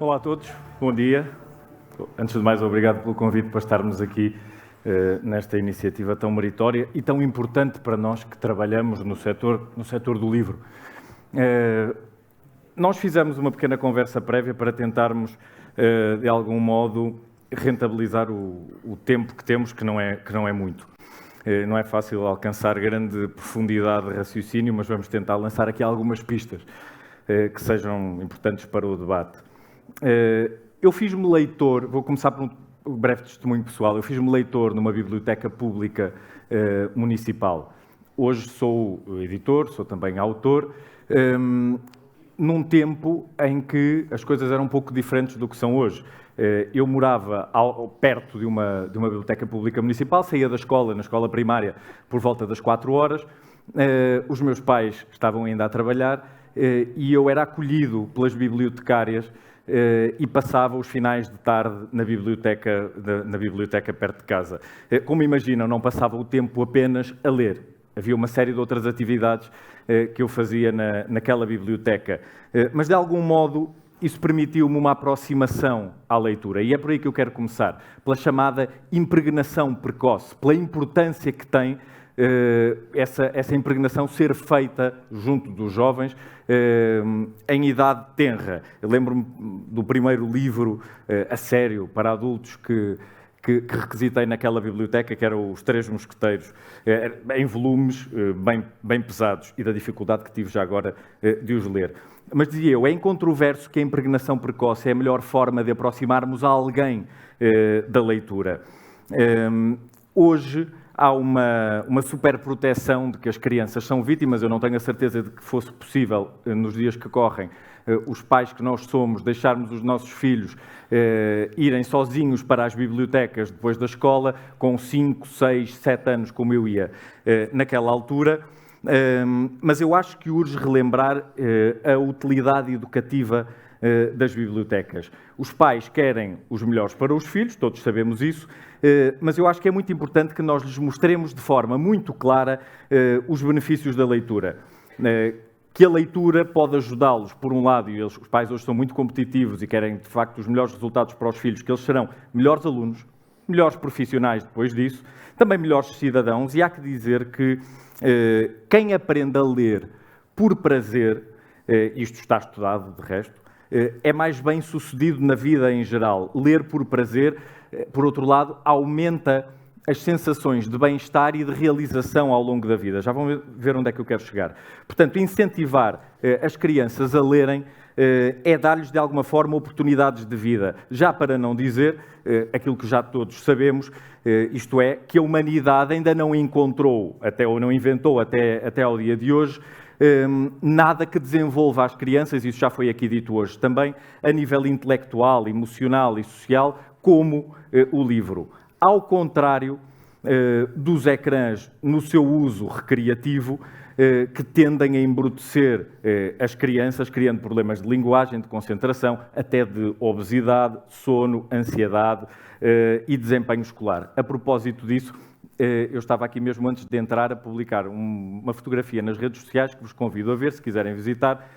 Olá a todos, bom dia. Antes de mais, obrigado pelo convite para estarmos aqui nesta iniciativa tão meritória e tão importante para nós que trabalhamos no setor do livro. Nós fizemos uma pequena conversa prévia para tentarmos, de algum modo, rentabilizar o tempo que temos, que não é muito. Não é fácil alcançar grande profundidade de raciocínio, mas vamos tentar lançar aqui algumas pistas que sejam importantes para o debate. Eu fiz-me leitor, vou começar por um breve testemunho pessoal, eu fiz-me leitor numa biblioteca pública municipal. Hoje sou editor, sou também autor, num tempo em que as coisas eram um pouco diferentes do que são hoje. Eu morava perto de uma biblioteca pública municipal, saía da escola, na escola primária, por volta das 4 horas. Os meus pais estavam ainda a trabalhar e eu era acolhido pelas bibliotecárias e passava os finais de tarde na biblioteca perto de casa. Como imaginam, não passava o tempo apenas a ler. Havia uma série de outras atividades que eu fazia naquela biblioteca. Mas, de algum modo, isso permitiu-me uma aproximação à leitura. E é por aí que eu quero começar, pela chamada impregnação precoce, pela importância que tem essa impregnação ser feita junto dos jovens em idade tenra. Eu lembro-me do primeiro livro a sério para adultos que requisitei naquela biblioteca, que eram Os Três Mosqueteiros, em volumes bem pesados, e da dificuldade que tive já agora de os ler. Mas dizia eu, é incontroverso que a impregnação precoce é a melhor forma de aproximarmos a alguém da leitura. Hoje há uma superproteção de que as crianças são vítimas. Eu não tenho a certeza de que fosse possível, nos dias que correm, os pais que nós somos, deixarmos os nossos filhos irem sozinhos para as bibliotecas depois da escola, com 5, 6, 7 anos, como eu ia naquela altura. Mas eu acho que urge relembrar a utilidade educativa das bibliotecas. Os pais querem os melhores para os filhos, todos sabemos isso, mas eu acho que é muito importante que nós lhes mostremos de forma muito clara os benefícios da leitura. Que a leitura pode ajudá-los, por um lado, e os pais hoje são muito competitivos e querem, de facto, os melhores resultados para os filhos, que eles serão melhores alunos, melhores profissionais depois disso, também melhores cidadãos, e há que dizer que quem aprende a ler por prazer, isto está estudado de resto, é mais bem sucedido na vida em geral. Ler por prazer, por outro lado, aumenta as sensações de bem-estar e de realização ao longo da vida. Já vão ver onde é que eu quero chegar. Portanto, incentivar as crianças a lerem é dar-lhes, de alguma forma, oportunidades de vida. Já para não dizer aquilo que já todos sabemos, isto é, que a humanidade ainda não encontrou, ou não inventou até ao dia de hoje, nada que desenvolva as crianças, isso já foi aqui dito hoje também, a nível intelectual, emocional e social, como o livro. Ao contrário dos ecrãs no seu uso recreativo, que tendem a embrutecer as crianças, criando problemas de linguagem, de concentração, até de obesidade, sono, ansiedade e desempenho escolar. A propósito disso, eu estava aqui mesmo antes de entrar a publicar uma fotografia nas redes sociais que vos convido a ver, se quiserem visitar.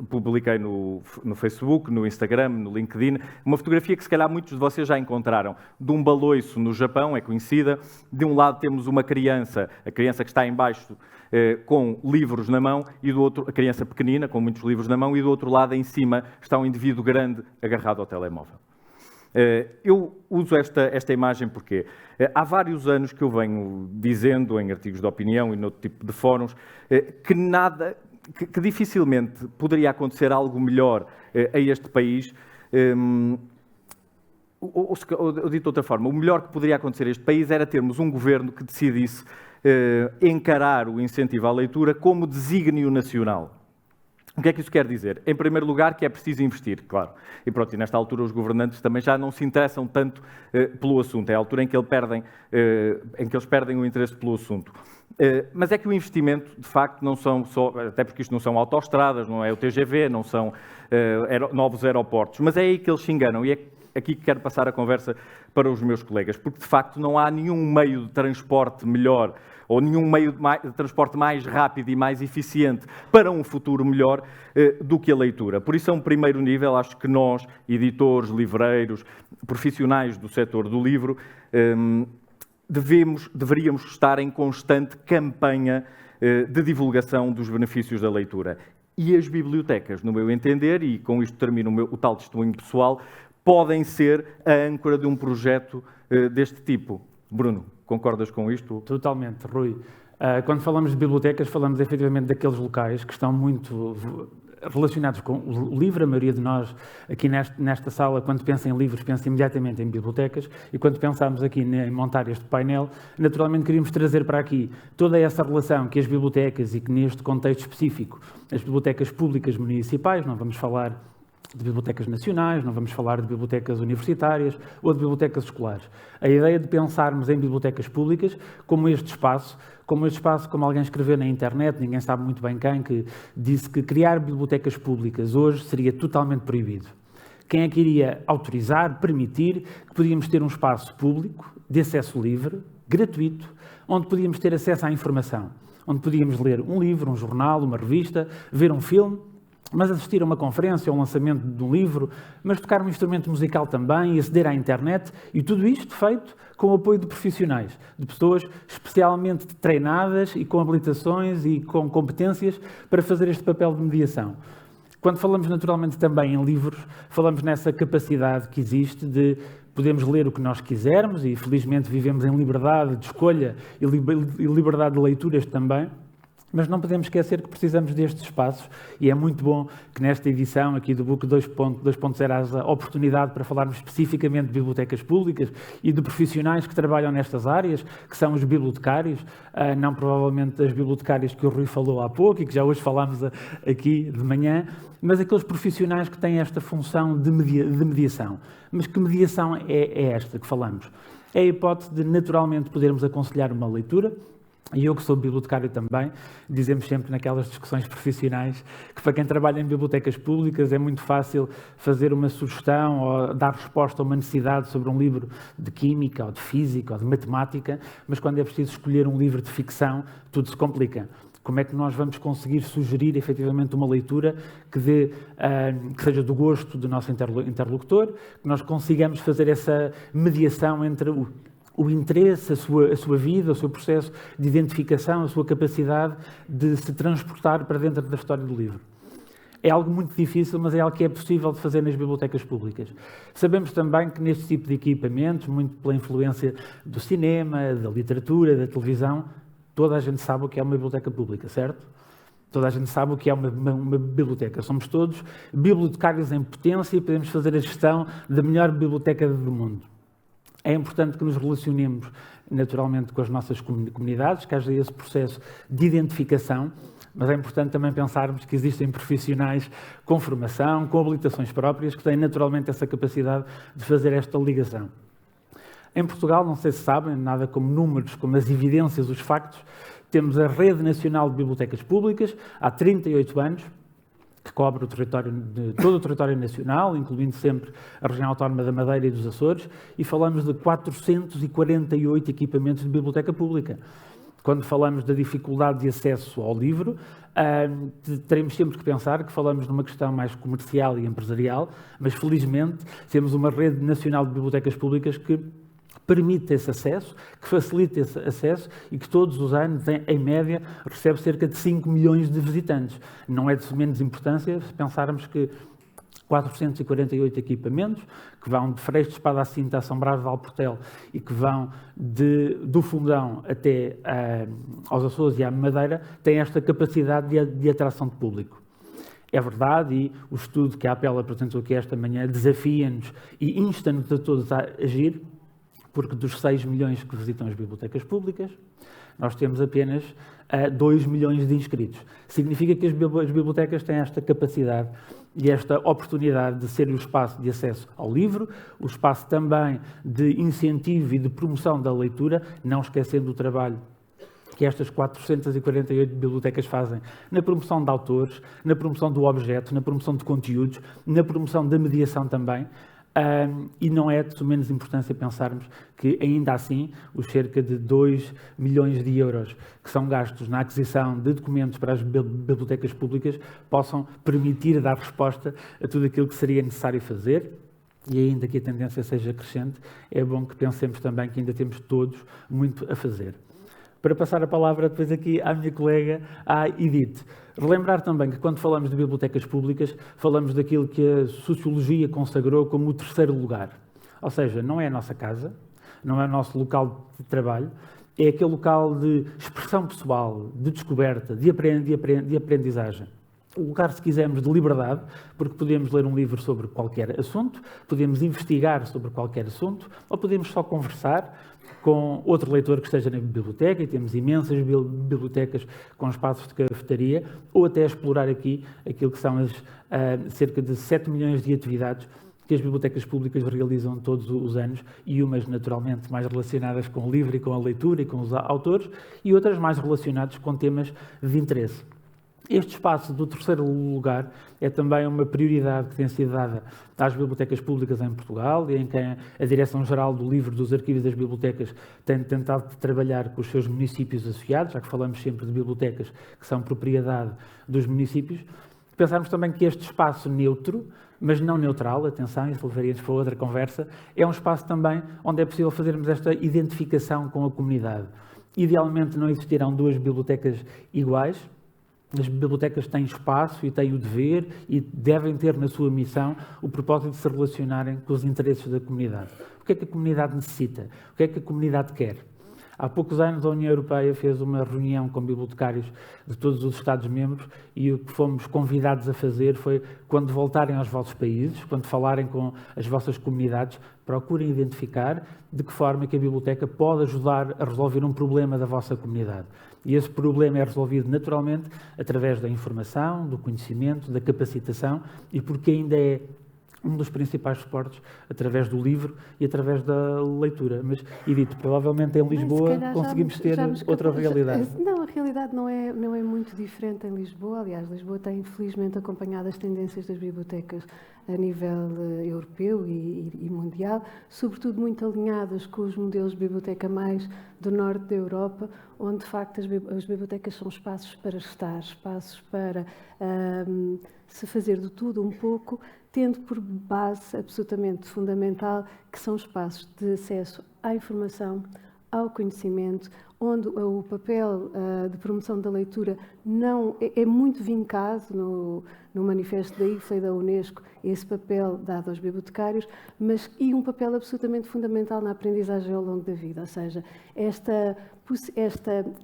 Publiquei no Facebook, no Instagram, no LinkedIn, uma fotografia que se calhar muitos de vocês já encontraram, de um baloiço no Japão, é conhecida. De um lado temos uma criança, a criança que está em baixo, com livros na mão, e do outro, a criança pequenina, com muitos livros na mão, e do outro lado, em cima, está um indivíduo grande agarrado ao telemóvel. Eu uso esta imagem porque há vários anos que eu venho dizendo, em artigos de opinião e noutro tipo de fóruns, que dificilmente poderia acontecer algo melhor a este país, ou dito de outra forma, o melhor que poderia acontecer a este país era termos um governo que decidisse encarar o incentivo à leitura como desígnio nacional. O que é que isso quer dizer? Em primeiro lugar, que é preciso investir, claro. E pronto, e nesta altura os governantes também já não se interessam tanto pelo assunto. É a altura em que eles perdem o interesse pelo assunto. Mas é que o investimento, de facto, não são só, até porque isto não são autoestradas, não é o TGV, não são novos aeroportos, mas é aí que eles se enganam. E é aqui que quero passar a conversa para os meus colegas, porque de facto não há nenhum meio de transporte melhor ou nenhum meio de transporte mais rápido e mais eficiente para um futuro melhor do que a leitura. Por isso, a um primeiro nível, acho que nós, editores, livreiros, profissionais do setor do livro, deveríamos estar em constante campanha de divulgação dos benefícios da leitura. E as bibliotecas, no meu entender, e com isto termino o tal testemunho pessoal, podem ser a âncora de um projeto deste tipo. Bruno, concordas com isto? Totalmente, Rui. Quando falamos de bibliotecas, falamos efetivamente daqueles locais que estão muito relacionados com o livro. A maioria de nós aqui nesta sala, quando pensa em livros, pensa imediatamente em bibliotecas, e quando pensamos aqui em montar este painel, naturalmente queríamos trazer para aqui toda essa relação que as bibliotecas, e que neste contexto específico, as bibliotecas públicas municipais, não vamos falar de bibliotecas nacionais, não vamos falar de bibliotecas universitárias ou de bibliotecas escolares. A ideia de pensarmos em bibliotecas públicas como este espaço, como alguém escreveu na internet, ninguém sabe muito bem quem, que disse que criar bibliotecas públicas hoje seria totalmente proibido. Quem é que iria autorizar, permitir que podíamos ter um espaço público, de acesso livre, gratuito, onde podíamos ter acesso à informação, onde podíamos ler um livro, um jornal, uma revista, ver um filme, mas assistir a uma conferência, a um lançamento de um livro, mas tocar um instrumento musical também e aceder à internet, e tudo isto feito com o apoio de profissionais, de pessoas especialmente treinadas e com habilitações e com competências para fazer este papel de mediação. Quando falamos naturalmente também em livros, falamos nessa capacidade que existe de podermos ler o que nós quisermos, e felizmente vivemos em liberdade de escolha e liberdade de leituras também. Mas não podemos esquecer que precisamos destes espaços, e é muito bom que nesta edição aqui do Book 2.0 haja a oportunidade para falarmos especificamente de bibliotecas públicas e de profissionais que trabalham nestas áreas, que são os bibliotecários, não provavelmente as bibliotecárias que o Rui falou há pouco e que já hoje falámos aqui de manhã, mas aqueles profissionais que têm esta função de mediação. Mas que mediação é esta que falamos? É a hipótese de naturalmente podermos aconselhar uma leitura. E eu, que sou bibliotecário também, dizemos sempre naquelas discussões profissionais que para quem trabalha em bibliotecas públicas é muito fácil fazer uma sugestão ou dar resposta a uma necessidade sobre um livro de química ou de física ou de matemática, mas quando é preciso escolher um livro de ficção, tudo se complica. Como é que nós vamos conseguir sugerir efetivamente uma leitura que seja do gosto do nosso interlocutor, que nós consigamos fazer essa mediação entre o interesse, a sua vida, o seu processo de identificação, a sua capacidade de se transportar para dentro da história do livro. É algo muito difícil, mas é algo que é possível de fazer nas bibliotecas públicas. Sabemos também que neste tipo de equipamentos, muito pela influência do cinema, da literatura, da televisão, toda a gente sabe o que é uma biblioteca pública, certo? Toda a gente sabe o que é uma biblioteca. Somos todos bibliotecários em potência e podemos fazer a gestão da melhor biblioteca do mundo. É importante que nos relacionemos naturalmente com as nossas comunidades, que haja esse processo de identificação, mas é importante também pensarmos que existem profissionais com formação, com habilitações próprias, que têm naturalmente essa capacidade de fazer esta ligação. Em Portugal, não sei se sabem, nada como números, como as evidências, os factos, temos a Rede Nacional de Bibliotecas Públicas, há 38 anos, que cobre todo o território nacional, incluindo sempre a região autónoma da Madeira e dos Açores, e falamos de 448 equipamentos de biblioteca pública. Quando falamos da dificuldade de acesso ao livro, teremos sempre que pensar que falamos numa questão mais comercial e empresarial, mas felizmente temos uma rede nacional de bibliotecas públicas que permite esse acesso, que facilita esse acesso e que todos os anos, em média, recebe cerca de 5 milhões de visitantes. Não é de menos importância se pensarmos que 448 equipamentos, que vão de Freixo de Espada à Cinta a São Brás de Alportel e que vão do Fundão até aos Açores e à Madeira, têm esta capacidade de atração de público. É verdade, e o estudo que a APEL apresentou aqui esta manhã desafia-nos e insta-nos a todos a agir, porque dos 6 milhões que visitam as bibliotecas públicas, nós temos apenas 2 milhões de inscritos. Significa que as bibliotecas têm esta capacidade e esta oportunidade de ser o espaço de acesso ao livro, o espaço também de incentivo e de promoção da leitura, não esquecendo o trabalho que estas 448 bibliotecas fazem na promoção de autores, na promoção do objeto, na promoção de conteúdos, na promoção da mediação também. E não é de menos importância pensarmos que, ainda assim, os cerca de 2 milhões de euros que são gastos na aquisição de documentos para as bibliotecas públicas possam permitir dar resposta a tudo aquilo que seria necessário fazer. E ainda que a tendência seja crescente, é bom que pensemos também que ainda temos todos muito a fazer. Para passar a palavra depois aqui à minha colega, à Edith. Relembrar também que quando falamos de bibliotecas públicas, falamos daquilo que a sociologia consagrou como o terceiro lugar. Ou seja, não é a nossa casa, não é o nosso local de trabalho, é aquele local de expressão pessoal, de descoberta, de aprendizagem. O lugar, se quisermos, de liberdade, porque podemos ler um livro sobre qualquer assunto, podemos investigar sobre qualquer assunto, ou podemos só conversar com outro leitor que esteja na biblioteca, e temos imensas bibliotecas com espaços de cafetaria, ou até explorar aqui aquilo que são as cerca de 7 milhões de atividades que as bibliotecas públicas realizam todos os anos, e umas naturalmente mais relacionadas com o livro e com a leitura e com os autores, e outras mais relacionadas com temas de interesse. Este espaço do terceiro lugar é também uma prioridade que tem sido dada às bibliotecas públicas em Portugal, e em que a Direção-Geral do Livro, dos Arquivos e das Bibliotecas tem tentado trabalhar com os seus municípios associados, já que falamos sempre de bibliotecas que são propriedade dos municípios. Pensarmos também que este espaço neutro, mas não neutral, atenção, isso levaria-nos para outra conversa, é um espaço também onde é possível fazermos esta identificação com a comunidade. Idealmente não existirão duas bibliotecas iguais. As bibliotecas têm espaço e têm o dever e devem ter na sua missão o propósito de se relacionarem com os interesses da comunidade. O que é que a comunidade necessita? O que é que a comunidade quer? Há poucos anos a União Europeia fez uma reunião com bibliotecários de todos os Estados-membros, e o que fomos convidados a fazer foi, quando voltarem aos vossos países, quando falarem com as vossas comunidades, procurem identificar de que forma é que a biblioteca pode ajudar a resolver um problema da vossa comunidade. E esse problema é resolvido naturalmente através da informação, do conhecimento, da capacitação, e porque ainda é um dos principais suportes através do livro e através da leitura. Mas, Edith, provavelmente em Lisboa conseguimos ter outra realidade. Não, a realidade não é muito diferente em Lisboa. Aliás, Lisboa tem infelizmente acompanhado as tendências das bibliotecas a nível europeu e mundial, sobretudo muito alinhadas com os modelos de biblioteca mais do norte da Europa, onde de facto as bibliotecas são espaços para estar, espaços para se fazer de tudo um pouco, tendo por base absolutamente fundamental que são espaços de acesso à informação, ao conhecimento, onde o papel de promoção da leitura não é muito vincado no manifesto da IFA e da Unesco, esse papel dado aos bibliotecários, mas e um papel absolutamente fundamental na aprendizagem ao longo da vida, ou seja, esta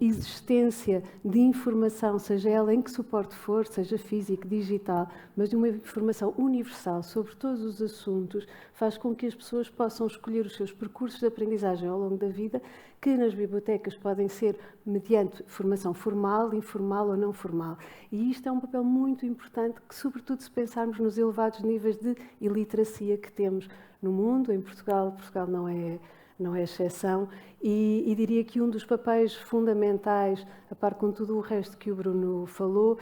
existência de informação, seja ela em que suporte for, seja físico, digital, mas de uma informação universal sobre todos os assuntos, faz com que as pessoas possam escolher os seus percursos de aprendizagem ao longo da vida, que nas bibliotecas podem ser mediante formação formal, informal ou não formal. E isto é um papel muito importante, que sobretudo se pensarmos nos elevados níveis de iliteracia que temos no mundo, em Portugal não é exceção, e diria que um dos papéis fundamentais, a par com tudo o resto que o Bruno falou,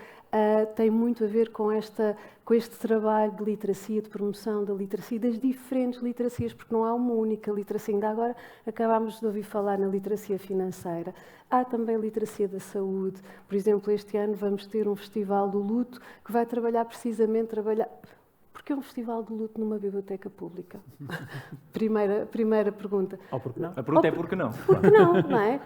tem muito a ver com este trabalho de literacia, de promoção da literacia, das diferentes literacias, porque não há uma única literacia. Ainda agora acabámos de ouvir falar na literacia financeira. Há também a literacia da saúde. Por exemplo, este ano vamos ter um festival do luto que vai Porque é um festival de luto numa biblioteca pública? Primeira pergunta. Ou porque não? A pergunta é porque não. Porque não, não é?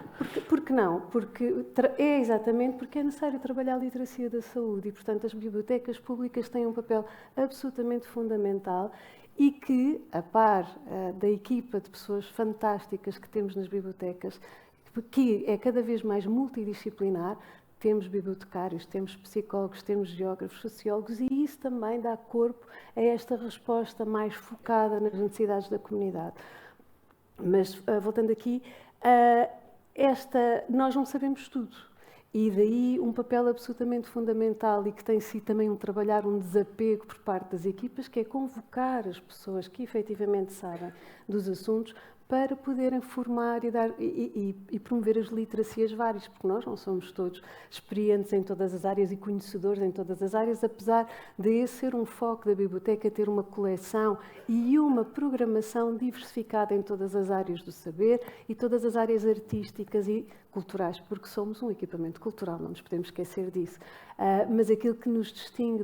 Porque não? Porque é exatamente porque é necessário trabalhar a literacia da saúde e, portanto, as bibliotecas públicas têm um papel absolutamente fundamental e que, a par da equipa de pessoas fantásticas que temos nas bibliotecas, que é cada vez mais multidisciplinar, temos bibliotecários, temos psicólogos, temos geógrafos, sociólogos, e isso também dá corpo a esta resposta mais focada nas necessidades da comunidade. Mas, voltando aqui, nós não sabemos tudo. E daí um papel absolutamente fundamental e que tem sido também um trabalhar, um desapego por parte das equipas, que é convocar as pessoas que efetivamente sabem dos assuntos para poderem formar e promover as literacias várias, porque nós não somos todos experientes em todas as áreas e conhecedores em todas as áreas, apesar de esse ser um foco da biblioteca, ter uma coleção e uma programação diversificada em todas as áreas do saber e todas as áreas artísticas e culturais, porque somos um equipamento cultural, não nos podemos esquecer disso. Mas aquilo que nos distingue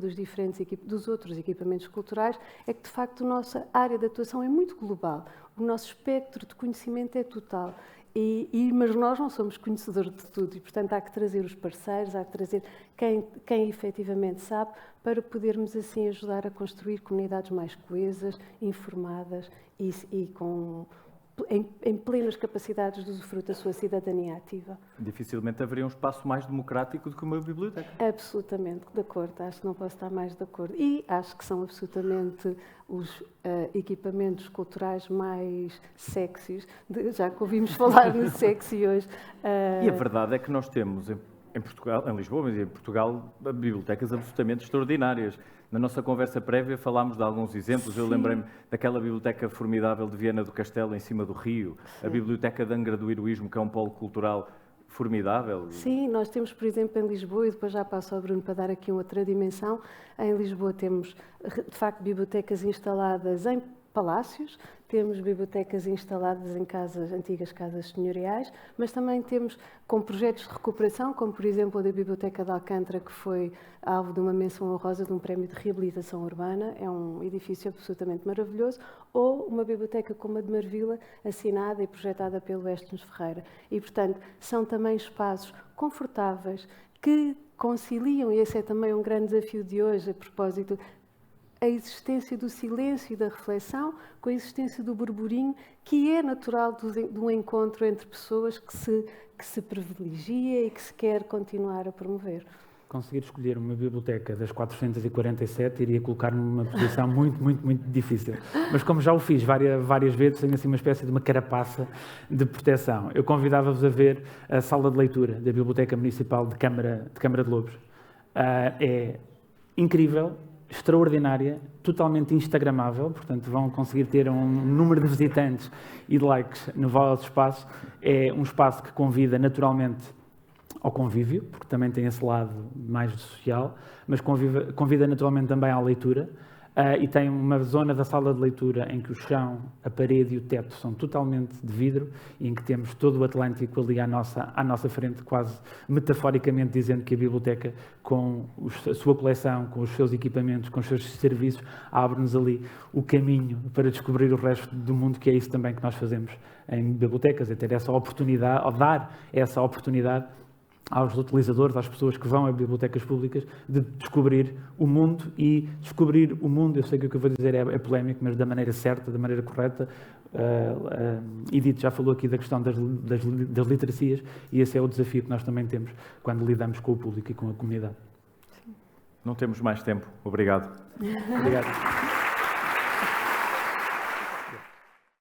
dos outros equipamentos culturais é que, de facto, a nossa área de atuação é muito global. O nosso espectro de conhecimento é total, mas nós não somos conhecedores de tudo e, portanto, há que trazer os parceiros, há que trazer quem efetivamente sabe, para podermos assim ajudar a construir comunidades mais coesas, informadas e em plenas capacidades de usufruto da sua cidadania ativa. Dificilmente haveria um espaço mais democrático do que uma biblioteca. Absolutamente de acordo, acho que não posso estar mais de acordo. E acho que são absolutamente os equipamentos culturais mais sexys, já que ouvimos falar no sexy hoje. E a verdade é que nós temos em Portugal, em Lisboa, mas em Portugal, bibliotecas absolutamente extraordinárias. Na nossa conversa prévia falámos de alguns exemplos. Sim. Eu lembrei-me daquela biblioteca formidável de Viana do Castelo, em cima do rio. Sim. A biblioteca de Angra do Heroísmo, que é um polo cultural formidável. Sim, nós temos, por exemplo, em Lisboa, e depois já passo ao Bruno para dar aqui outra dimensão, em Lisboa temos, de facto, bibliotecas instaladas em palácios, temos bibliotecas instaladas em antigas casas senhoriais, mas também temos com projetos de recuperação, como por exemplo a da Biblioteca de Alcântara, que foi alvo de uma menção honrosa de um prémio de reabilitação urbana, é um edifício absolutamente maravilhoso, ou uma biblioteca como a de Marvila, assinada e projetada pelo Estes Ferreira. E, portanto, são também espaços confortáveis que conciliam, e esse é também um grande desafio de hoje, a propósito a existência do silêncio e da reflexão com a existência do burburinho, que é natural do encontro entre pessoas que se privilegia e que se quer continuar a promover. Conseguir escolher uma biblioteca das 447 iria colocar-me numa posição muito, muito, muito difícil. Mas como já o fiz várias vezes, tenho assim uma espécie de uma carapaça de proteção. Eu convidava-vos a ver a sala de leitura da Biblioteca Municipal de Câmara de Lobos. É incrível, extraordinária, totalmente instagramável, portanto vão conseguir ter um número de visitantes e de likes no vosso espaço. É um espaço que convida naturalmente ao convívio, porque também tem esse lado mais social, mas convida naturalmente também à leitura, e tem uma zona da sala de leitura em que o chão, a parede e o teto são totalmente de vidro e em que temos todo o Atlântico ali à nossa frente, quase metaforicamente dizendo que a biblioteca, com a sua coleção, com os seus equipamentos, com os seus serviços, abre-nos ali o caminho para descobrir o resto do mundo, que é isso também que nós fazemos em bibliotecas, é ter essa oportunidade, ou dar essa oportunidade aos utilizadores, às pessoas que vão a bibliotecas públicas, de descobrir o mundo e descobrir o mundo, eu sei que o que eu vou dizer é polémico, mas da maneira certa, da maneira correta. Edith já falou aqui da questão das literacias e esse é o desafio que nós também temos quando lidamos com o público e com a comunidade. Não temos mais tempo. Obrigado. Obrigado.